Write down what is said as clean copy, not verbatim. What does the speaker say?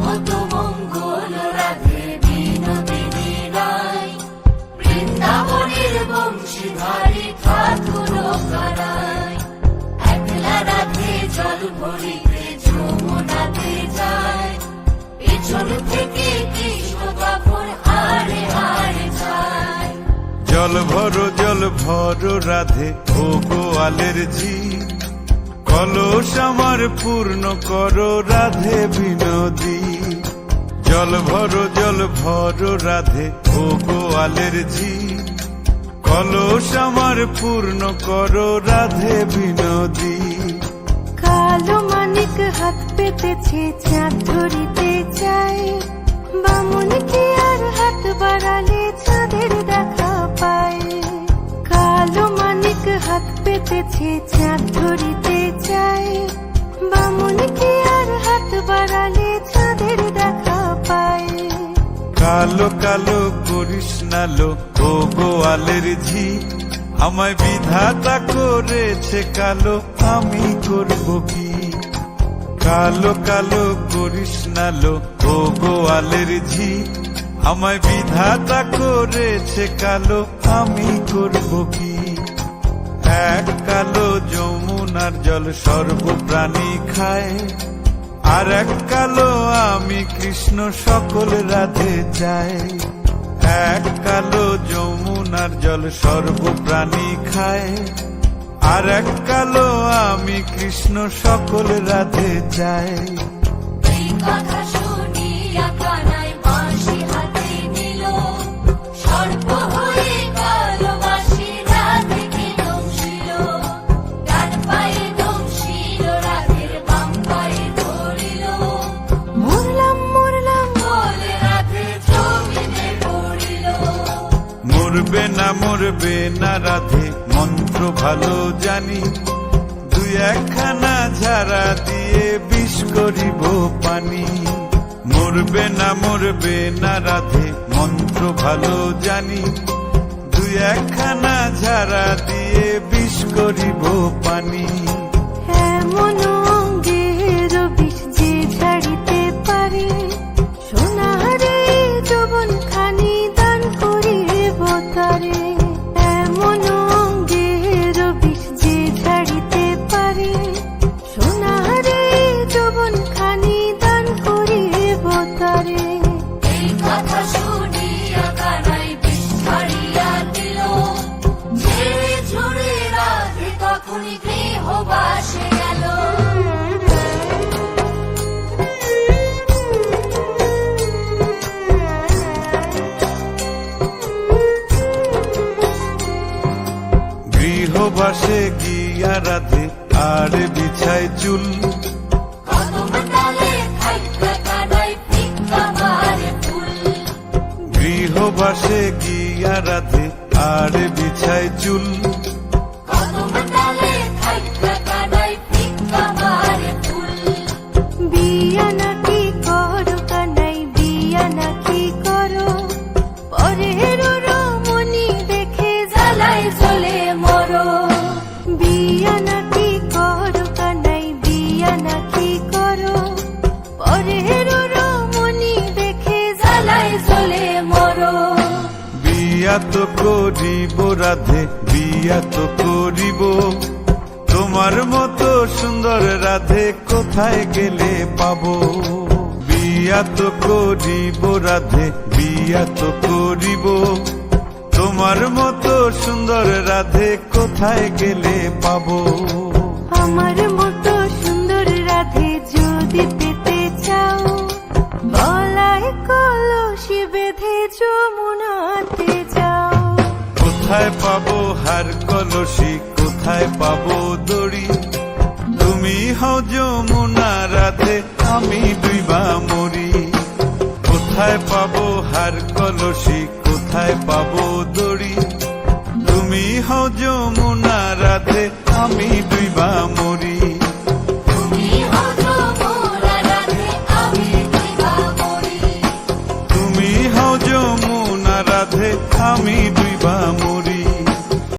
কত মঙ্গল রাধে বিনোদিনী রায়, বৃন্দাবনের বংশীধারী ঠাকুর কারায়। একলা রাধে জল ভরিতে যমুনাতে যায়, পেছন থেকে কৃষ্ণ তখন হারে হারে যায়। জল ভরো রাধে ও গোয়ালের ঝি, কলস আমার পূর্ণ করো রাধে বিনোদী। জল ভরো রাধে ও গোয়ালের ঝি, কলস আমার পূর্ণ করো রাধে বিনোদী। কালো মানিক হাত পেতেছে চাঁদ ধরিতে চায়, বামুন কি আর হাত বাড়ালে চাঁদের দেখা পায়। কালো মানিক হাত পেতেছে চাঁদ ধরিতে চায়, বামুন কি আর হাত বাড়ালে চাঁদের দেখা পায়। কালো কালো করিস নালো ও গোয়ালের ঝি, আমায় বিধাতা করেছে কালো, আমি করব কি। কালো কালো করিস নালো ও গোয়ালের ঝি, আমায় বিধাতা করেছে কালো, আমি করব কি। এক কালো যমুনার জল সর্বপ্রাণী খায়, আর এক কালো আমি কৃষ্ণ সকল রাধে চাই। এক কালো যমুনার জল সর্বপ্রাণী খায়, আর এক কালো আমি কৃষ্ণ সকল রাধে চাই। এই কথা শুনিয়া কানাই বাঁশি হাতে নিল, সর্প হয়ে কালো বাঁশি রাধেকে দংশিল। ডান পায়ে দংশিল, রাধের বাম পায়ে ধরিল, মরলাম মরলাম বলে রাধে জমিনে পড়িল। মরবে না রাধে মন্ত্র ভালো জানি, দুই একখানা ঝাড়া দিয়ে বিষ করিব পানি। মরবে না রাধে মন্ত্র ভালো জানি, দুই একখানা ঝাড়া দিয়ে বিষ করিব পানি। এমন অঙ্গের বিষ যে ছাড়িতে পারে, সোনারে যৌবন খানি দান করিব তারে। এমন অঙ্গের বিষ যে ছাড়িতে পারে, সোনারে যৌবন খানি দান করিব তারে। এই কথা শুনিয়া কানাই বিষ ছাড়িয়া দিল, ঝেড়ে ঝুড়ে রাধে তখনই গৃহবাসে গেল। গৃহবাসে গিয়া রাধে আর বিছায় চুল, কদম ডালে থাইকা কানাই ভিক্ষা মারে ফুল। গৃহবাসে গিয়া রাধে আর বিছায় চুল, কদম ডালে থাইকা কানাই ভিক্ষা মারে ফুল। বিয়া নাকি করো কানাই, বিয়া নাকি করো, পরের রমণী দেখে জ্বালায় জ্বলে মরো। বিয়া নাকি করো কানাই, বিয়া নাকি করো, পরের রমণী দেখে জ্বালায় জ্বলে মরো। বিয়া তো করিব রাধে, বিয়া তো করিব, তোমার মতো সুন্দর রাধে কোথায় গেলে পাবো। বিয়া তো করিব রাধে, বিয়া তো করিব, তোমার মতো সুন্দর রাধে কোথায় গেলে পাবো। আমার মতো সুন্দর রাধে যদি পেতে চাও, গলায় কলসি বেঁধে যমুনাতে যাও। কোথায় পাবো হার কলসি, কোথায় পাবো দড়ি, তুমি হও যমুনা রাধে, আমি ডুইবা মরি। কোথায় পাবো হার কলসি, কোথায় পাবো দড়ি, তুমি হও যমুনা